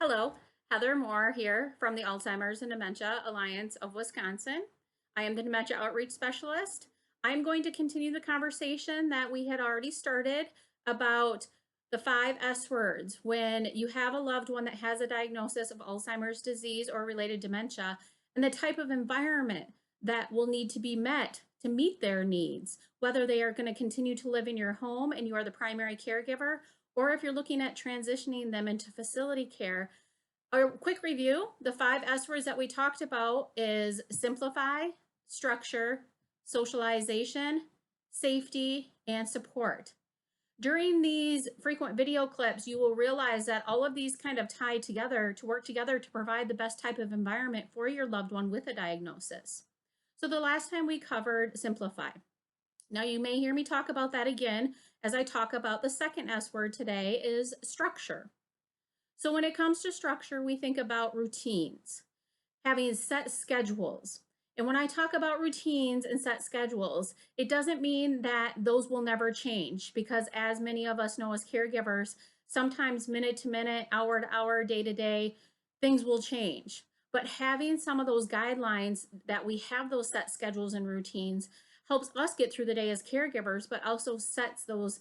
Hello, Heather Moore here from the Alzheimer's and Dementia Alliance of Wisconsin. I am the Dementia Outreach Specialist. I'm going to continue the conversation that we had already started about the 5S words. When you have a loved one that has a diagnosis of Alzheimer's disease or related dementia, and the type of environment that will need to be met to meet their needs, whether they are going to continue to live in your home and you are the primary caregiver, or if you're looking at transitioning them into facility care. A quick review, the 5S words that we talked about is simplify, structure, socialization, safety, and support. During these frequent video clips, you will realize that all of these kind of tie together to work together to provide the best type of environment for your loved one with a diagnosis. So the last time we covered simplify. Now you may hear me talk about that again as I talk about the second S word today is structure. So when it comes to structure, we think about routines, having set schedules. And when I talk about routines and set schedules, it doesn't mean that those will never change, because as many of us know as caregivers, sometimes minute to minute, hour to hour, day to day, things will change. But having some of those guidelines that we have those set schedules and routines helps us get through the day as caregivers, but also sets those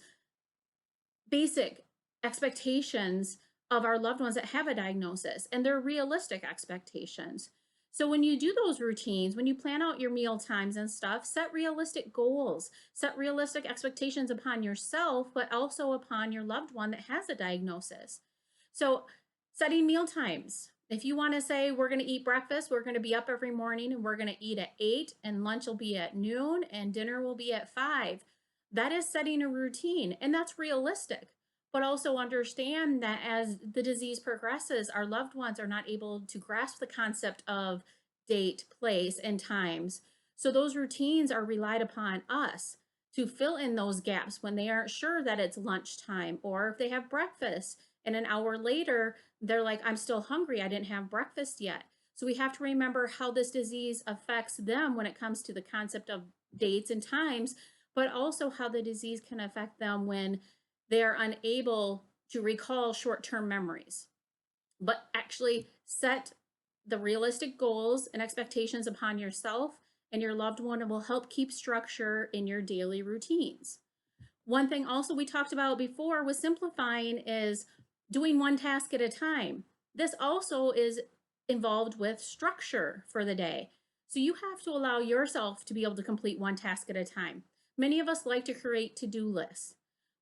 basic expectations of our loved ones that have a diagnosis, and they're realistic expectations. So when you do those routines, when you plan out your meal times and stuff, set realistic goals, set realistic expectations upon yourself, but also upon your loved one that has a diagnosis. So setting meal times. If you want to say we're going to eat breakfast, we're going to be up every morning and we're going to eat at 8 and lunch will be at noon and dinner will be at 5. That is setting a routine, and that's realistic. But also understand that as the disease progresses, our loved ones are not able to grasp the concept of date, place, and times. So those routines are relied upon us to fill in those gaps when they aren't sure that it's lunchtime, or if they have breakfast and an hour later, they're like, I'm still hungry, I didn't have breakfast yet. So we have to remember how this disease affects them when it comes to the concept of dates and times, but also how the disease can affect them when they are unable to recall short-term memories. But actually set the realistic goals and expectations upon yourself and your loved one, and will help keep structure in your daily routines. One thing also we talked about before with simplifying is doing one task at a time. This also is involved with structure for the day. So you have to allow yourself to be able to complete one task at a time. Many of us like to create to-do lists.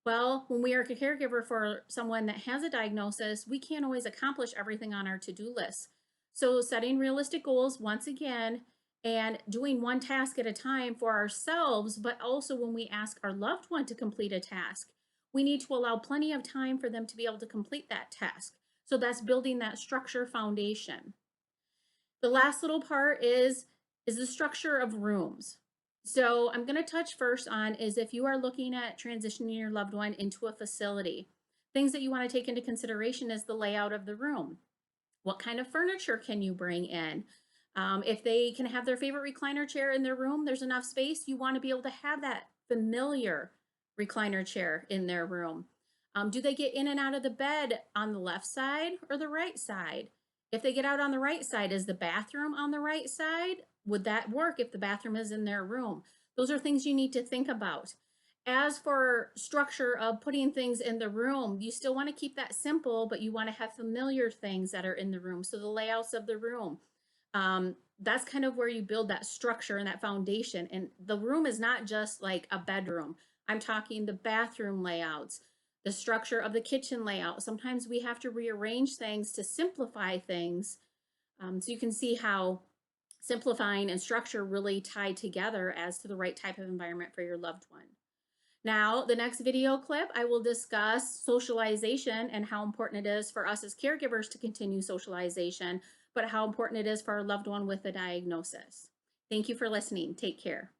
Well, when we are a caregiver for someone that has a diagnosis, we can't always accomplish everything on our to-do list. So setting realistic goals once again, and doing one task at a time for ourselves, but also when we ask our loved one to complete a task, we need to allow plenty of time for them to be able to complete that task. So that's building that structure foundation. The last little part is the structure of rooms. So I'm going to touch first on is if you are looking at transitioning your loved one into a facility, things that you want to take into consideration is the layout of the room. What kind of furniture can you bring in? If they can have their favorite recliner chair in their room, there's enough space, you want to be able to have that familiar recliner chair in their room. Do they get in and out of the bed on the left side or the right side? If they get out on the right side, is the bathroom on the right side? Would that work if the bathroom is in their room? Those are things you need to think about. As for structure of putting things in the room, you still want to keep that simple, but you want to have familiar things that are in the room. So the layouts of the room, that's kind of where you build that structure and that foundation. And the room is not just like a bedroom. I'm talking the bathroom layouts, the structure of the kitchen layout. Sometimes we have to rearrange things to simplify things. So you can see how simplifying and structure really tie together as to the right type of environment for your loved one. Now, the next video clip, I will discuss socialization and how important it is for us as caregivers to continue socialization, but how important it is for our loved one with a diagnosis. Thank you for listening. Take care.